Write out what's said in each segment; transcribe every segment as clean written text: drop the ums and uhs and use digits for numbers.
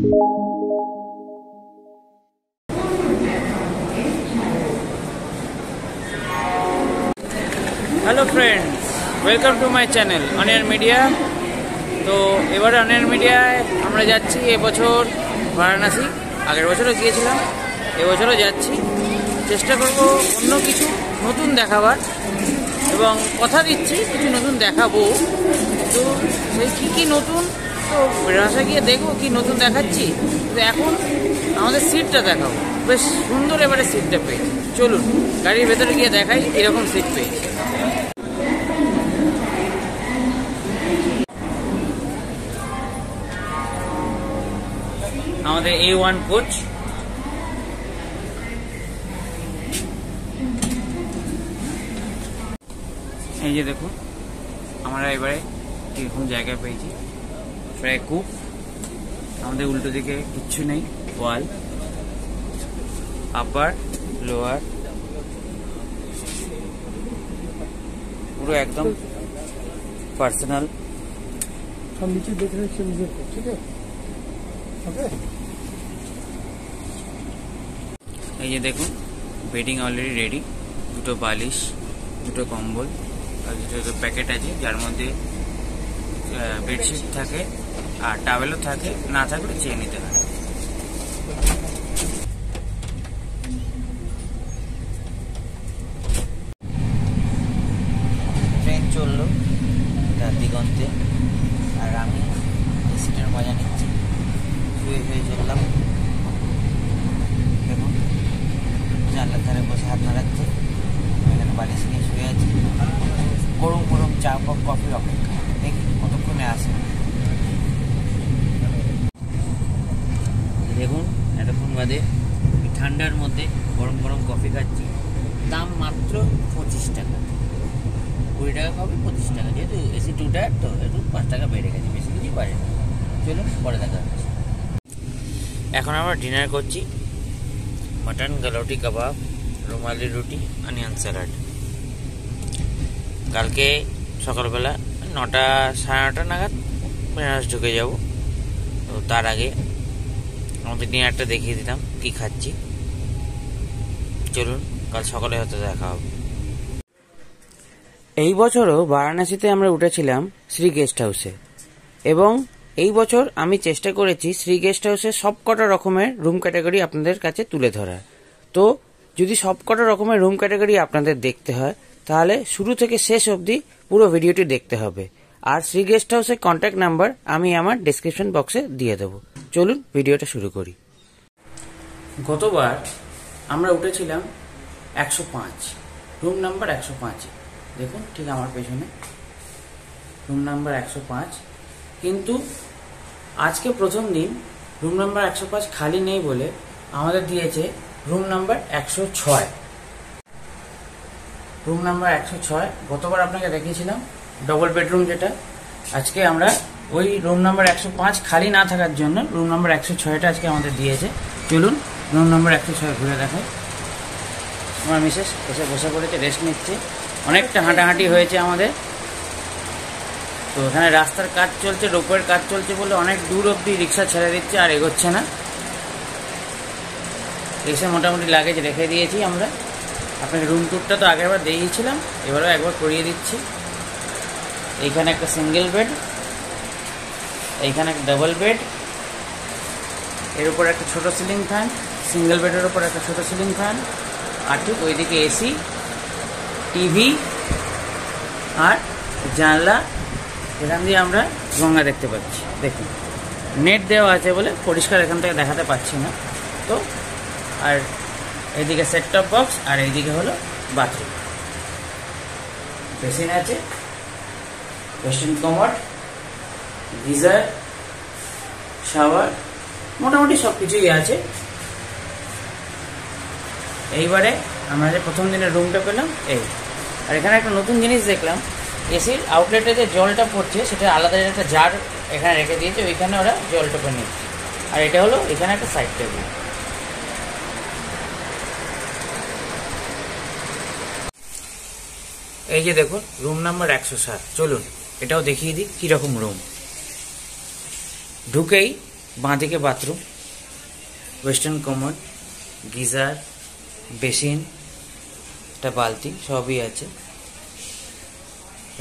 Hello friends, welcome to my channel Aniyar media. तो এবারে অনিয়ার মিডিয়ায় আমরা যাচ্ছি এবছর বারাণসী। আগের বছরও গিয়েছিলাম, এবছরও যাচ্ছি। চেষ্টা করব অন্য কিছু নতুন দেখাবার এবং কথা দিচ্ছি কিছু নতুন দেখাবো। তো সেই কী নতুন, তো বারাণসী গিয়ে দেখবো কি নতুন দেখাচ্ছি। তো এখন আমাদের সিটটা দেখাবো, বেশ সুন্দর এবারে সিটটা পেয়েছি। চলুন গাড়ির ভেতরে গিয়ে দেখাই এরকম সিট পেয়েছি। আমাদের A1 কোচ, এই যে দেখুন আমরা এবারে কিরকম জায়গা পেয়েছি। প্রায় কূপ, আমাদের উল্টো দিকে কিচ্ছু নেই, ওয়াল, আপার লোয়ার পুরো একদম পার্সোনাল। हम नीचे देख रहे हैं, ठीक है। এই যে দেখুন বেডিং অলরেডি রেডি, দুটো বালিশ, দুটো কম্বল আর দুটো প্যাকেট আছে, যার মধ্যে বেডশিট থাকে আর টাওয়েলও থাকে, না থাকলে চেয়ে নিতে হয়। ট্রেন চললো তার দিগন্তে, আর আমি সিটের মজা নিচ্ছি, শুয়ে শুয়ে চললাম। দেখুন জানলার ধারে বসে হাত নাড়াচ্ছে, এখানে বালিশ নিয়ে শুয়ে আছি। গরম গরম চা বা কফির অপেক্ষা, দেখি কতক্ষণে আসে। দেখুন এতক্ষণ বাদে ঠান্ডার মধ্যে গরম গরম কফি খাচ্ছি। দাম মাত্র 25 টাকা, 20 টাকা কফি 25 টাকা। যেহেতু এসি 2 টায়ার তো একটু 5 টাকা বেড়ে গেছে, বেশি কিছু বাড়ে না। চলুন পরে দেখা হচ্ছে। এখন আমরা ডিনার করছি, মটন গলৌটি কাবাব, রুমালি রুটি, অনিয়ন স্যালাড। কালকে সকালবেলা 9টা সাড়ে 9টা নাগাদ বেনারস ঢুকে যাব। তো তার আগে আমাদের ডিনারটা দেখিয়ে দিলাম কি খাচ্ছি। চলুন কাল সকালে হয়তো দেখা হবে। এই বছরও বারাণসীতে আমরা উঠেছিলাম শ্রী গেস্ট হাউসে, এবং এই বছর আমি চেষ্টা করেছি শ্রী গেস্ট হাউসের সবকটা রকমের রুম ক্যাটাগরি আপনাদের কাছে তুলে ধরার। তো যদি সবকটা রকমের রুম ক্যাটাগরি আপনাদের দেখতে হয় তাহলে শুরু থেকে শেষ অবধি পুরো ভিডিওটি দেখতে হবে। আর শ্রী গেস্ট হাউসের কন্ট্যাক্ট নাম্বার আমি আমার ডেসক্রিপশন বক্সে দিয়ে দেবো। চলুন ভিডিওটা শুরু করি। গতবার আমরা উঠেছিলাম 105, রুম নাম্বার 105। দেখুন ঠিক আমার পেছনে রুম নাম্বার 105। কিন্তু আজকে প্রথম দিন রুম নাম্বার 105 খালি নেই বলে আমাদের দিয়েছে রুম নাম্বার 106। রুম নাম্বার 106 গতবার আপনাকে দেখিয়েছিলাম ডবল বেডরুম যেটা। আজকে আমরা ওই রুম নাম্বার 105 খালি না থাকার জন্য রুম নাম্বার 106টা আজকে আমাদের দিয়েছে। চলুন রুম নাম্বার 106 ঘুরে দেখাই। আমার মিসেস বসে পড়েছে, রেস্ট নিচ্ছে। অনেকটা হাঁটাহাঁটি হয়েছে আমাদের। তো এখানে রাস্তার কাজ চলছে, রোপওয়ের কাজ চলছে বলে অনেক দূর অব্দি রিক্সা ছেড়ে দিচ্ছে, আর এগোচ্ছে না। এসে মোটামুটি লাগেজ রেখে দিয়েছি আমরা। আপনাকে রুম ট্যুরটা তো আগেরবার দিয়েছিলাম, এবারও একবার করিয়ে দিচ্ছি। এইখানে একটা সিঙ্গেল বেড, এইখানে একটা ডাবল বেড, এর উপর একটা ছোট সিলিং ফ্যান, সিঙ্গেল বেডের উপর একটা ছোট সিলিং ফ্যান, আর ঠিক ওইদিকে এসি, টিভি আর জানলা, এখান দিয়ে আমরা গঙ্গা দেখতে পাচ্ছি। দেখুন নেট দেওয়া আছে বলে পরিষ্কার এখান থেকে দেখাতে পাচ্ছি না। তো আর এইদিকে সেট টপ বক্স, আর এইদিকে হলো বাথরুম, বেসিন আছে, ওয়েস্টার্ন কমোড, গিজার, শাওয়ার, মোটামুটি সব কিছুই আছে। এইবারে আমরা যে প্রথম দিনের রুমটা পেলাম এই। আর এখানে একটা নতুন জিনিস দেখলাম, এসির আউটলেটে যে জলটা পড়ছে সেটা আলাদা একটা জার এখানে রেখে দিয়েছে, ওইখানে ওরা জলটা পেয়ে নিচ্ছে। আর এটা হলো এখানে একটা সাইড টেবিল। এই যে দেখুন রুম নাম্বার 107। চলুন এটাও দেখিয়ে দিই কিরকম রুম। ঢুকেই বাঁদিকে bathroom, western commode, geyser, basin, একটা বালতি সবই আছে।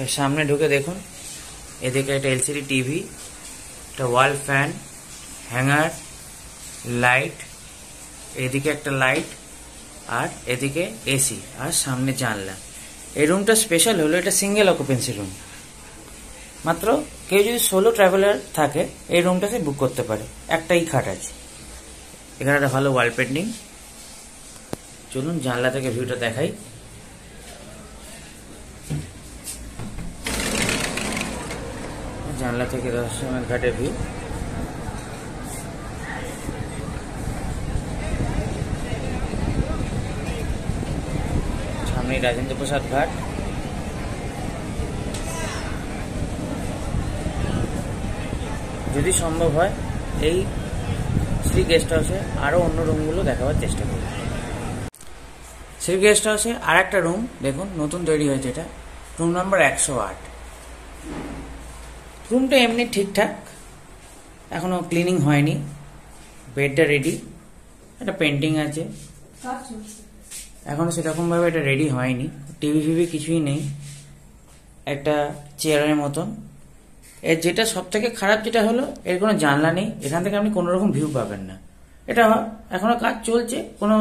এর সামনে ঢুকে দেখুন, এদিকে একটা এলসিডি টিভি, একটা ওয়াল ফ্যান, হ্যাঙ্গার, লাইট, এদিকে একটা লাইট, আর এদিকে এসি, আর সামনে জানলা। এই রুমটা স্পেশাল হলো এটা সিঙ্গেল অকুপেন্সি রুম। মাত্র কেউ যদি সোলো ট্রাভেলার থাকে এই রুমটাতে বুক করতে পারে। একটাই খাট আছে। এখানে একটা ভালো ওয়াল পেন্টিং। চলুন জানলা থেকে ভিউটা দেখাই। জানলা থেকে দর্শনের ঘাটের ভিউ। সামনে রাজেন্দ্র প্রসাদ ঘাট। যদি সম্ভব হয় এই শ্রী গেস্ট হাউসে আরো অন্য রুমগুলো দেখাবার চেষ্টা করব। শ্রী গেস্ট হাউসে আর একটা রুম দেখুন নতুন তৈরি হয়েছে, এটা রুম নাম্বার 108। রুমটা এমনি ঠিকঠাক, এখনো ক্লিনিং হয়নি। বেডটা রেডি, একটা পেন্টিং আছে, এখনো সেরকম ভাবে এটা রেডি হয়নি। টিভি ফিভি কিছুই নেই, একটা চেয়ারের মতন। এর যেটা সব থেকে খারাপ যেটা হলো এর কোনো জানলা নেই, এখান থেকে আপনি কোনো রকম ভিউ পাবেন না। এটা এখনো কাজ চলছে, কোনো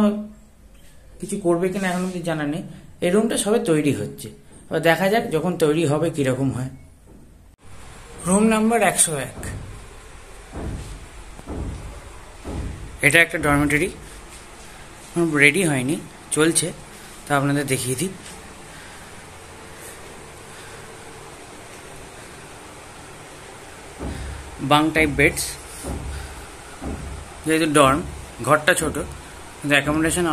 কিছু করবে কিনা এখন অব্দি জানা নেই। এই রুমটা সবে তৈরি হচ্ছে, এবার দেখা যাক যখন তৈরি হবে কিরকম হয়। রুম নাম্বার 101, এটা একটা ডরমেটরি, রেডি হয়নি, চলছে, তা আপনাদের দেখিয়ে দিই। বাং টাইপ বেডস, যেহেতু ডর্ম, ঘরটা ছোট কিন্তু অ্যাকোমোডেশন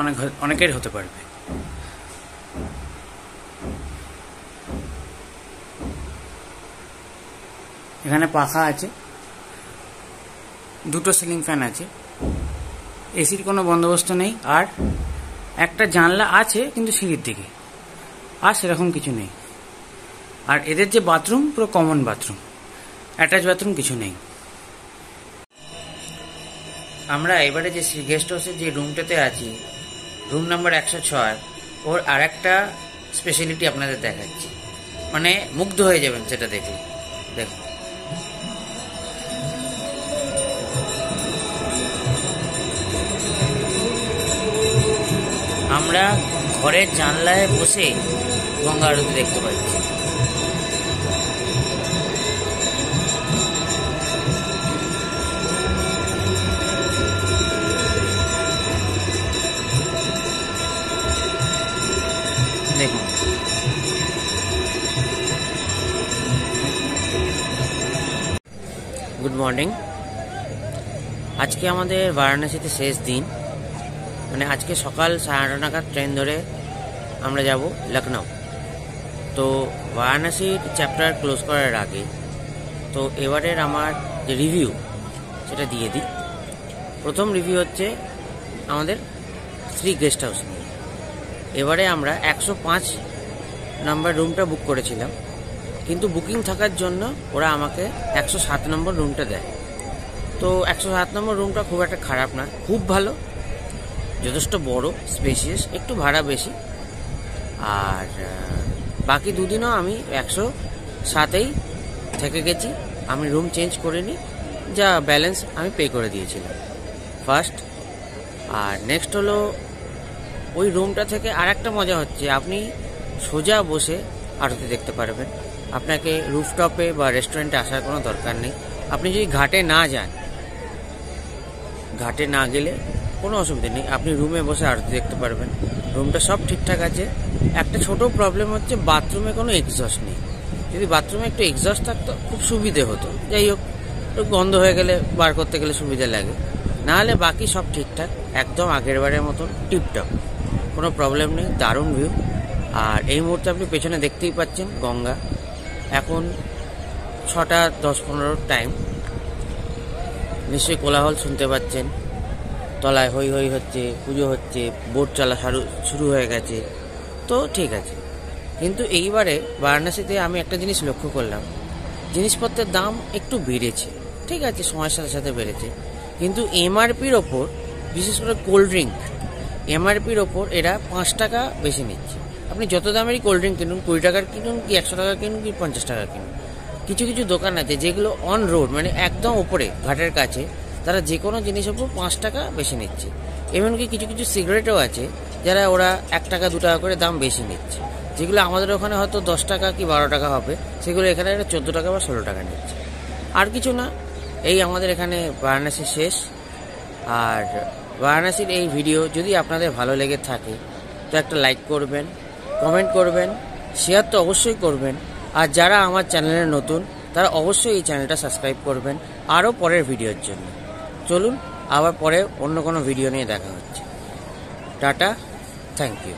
অনেকের হতে পারবে। এখানে পাখা আছে, দুটো সিলিং ফ্যান আছে, এসির কোনো বন্দোবস্ত নেই, আর একটা জানলা আছে কিন্তু সিঁড়ির দিকে, আর সেরকম কিছু নেই। আর এদের যে বাথরুম পুরো কমন বাথরুম, অ্যাটাচ বাথরুম কিছু নেই। আমরা এবারে যে গেস্ট হাউসের যে রুমটাতে আছি, রুম নাম্বার 106, ওর আর একটা স্পেশালিটি আপনাদের দেখাচ্ছি, মানে মুগ্ধ হয়ে যাবেন সেটা দেখলে। দেখুন, আমরা ঘরের জানলায় বসে গঙ্গা আরতি দেখতে পাচ্ছি। দেখুন, গুড মর্নিং। আজকে আমাদের বারাণসীতে শেষ দিন, মানে আজকে সকাল 8:30 নাগাদ ট্রেন ধরে আমরা যাব লখনউ। তো বারাণসীর চ্যাপ্টার ক্লোজ করার আগে তো এবারের আমার যে রিভিউ সেটা দিয়ে দিই। প্রথম রিভিউ হচ্ছে আমাদের শ্রী গেস্ট হাউস নিয়ে। এবারে আমরা 105 নম্বর রুমটা বুক করেছিলাম, কিন্তু বুকিং থাকার জন্য ওরা আমাকে 107 নম্বর রুমটা দেয়। তো 107 নম্বর রুমটা খুব একটা খারাপ না, খুব ভালো, যথেষ্ট বড়, স্পেশিয়াস, একটু ভাড়া বেশি। আর বাকি দুদিনও আমি 107-এই থেকে গেছি, আমি রুম চেঞ্জ করিনি, যা ব্যালেন্স আমি পে করে দিয়েছিলাম ফার্স্ট। আর নেক্সট হলো ওই রুমটা থেকে আর একটা মজা হচ্ছে, আপনি সোজা বসে আরতি দেখতে পারবেন, আপনাকে রুফটপে বা রেস্টুরেন্টে আসার কোনো দরকার নেই। আপনি যদি ঘাটে না যান, ঘাটে না গেলে কোনো অসুবিধা নেই, আপনি রুমে বসে আরতি দেখতে পারবেন। রুমটা সব ঠিকঠাক আছে। একটা ছোট প্রবলেম হচ্ছে বাথরুমে কোনো এক্সস্ট নেই। যদি বাথরুমে একটু এক্সস্ট থাকতো খুব সুবিধে হতো, যাই হোক, একটু গন্ধ হয়ে গেলে বার করতে গেলে সুবিধা লাগে, নাহলে বাকি সব ঠিকঠাক, একদম আগের বারের মতন টিপটপ, কোনো প্রবলেম নেই। দারুণ ভিউ। আর এই মুহূর্তে আপনি পেছনে দেখতেই পাচ্ছেন গঙ্গা। এখন 6:10-15 টাইম, নিশ্চয়ই কোলাহল শুনতে পাচ্ছেন, তলায় হই হই হচ্ছে, পুজো হচ্ছে, বোট চলা শুরু হয়ে গেছে, তো ঠিক আছে। কিন্তু এইবারে বারাণসীতে আমি একটা জিনিস লক্ষ্য করলাম, জিনিসপত্রের দাম একটু বেড়েছে। ঠিক আছে, সময়ের সাথে সাথে বেড়েছে, কিন্তু এমআরপির ওপর, বিশেষ করে কোল্ড ড্রিঙ্ক, এমআরপির ওপর এরা 5 টাকা বেশি নিচ্ছে। আপনি যত দামেরই কোল্ড ড্রিঙ্ক কিনুন, 20 টাকার কিনুন কি 100 টাকা কিনুন কি 50 টাকা কিনুন, কিছু কিছু দোকান আছে যেগুলো অন রোড, মানে একদম ওপরে ঘাটের কাছে, তারা যে কোনো জিনিসের উপর 5 টাকা বেশি নিচ্ছে। এমনকি কিছু কিছু সিগারেটও আছে যারা ওরা 1 টাকা 2 টাকা করে দাম বেশি নিচ্ছে, যেগুলো আমাদের ওখানে হয়তো 10 টাকা কি 12 টাকা হবে, সেগুলো এখানে 14 টাকা বা 16 টাকা নিচ্ছে। আর কিছু না, এই আমাদের এখানে বারাণসী শেষ। আর বারাণসীর এই ভিডিও যদি আপনাদের ভালো লেগে থাকে তো একটা লাইক করবেন, কমেন্ট করবেন, শেয়ার তো অবশ্যই করবেন। আর যারা আমার চ্যানেলে নতুন তারা অবশ্যই এই চ্যানেলটা সাবস্ক্রাইব করবেন আরও পরের ভিডিওর জন্য। চলুন আবার পরে অন্য কোনো ভিডিও নিয়ে দেখা হচ্ছে। Tata, thank you.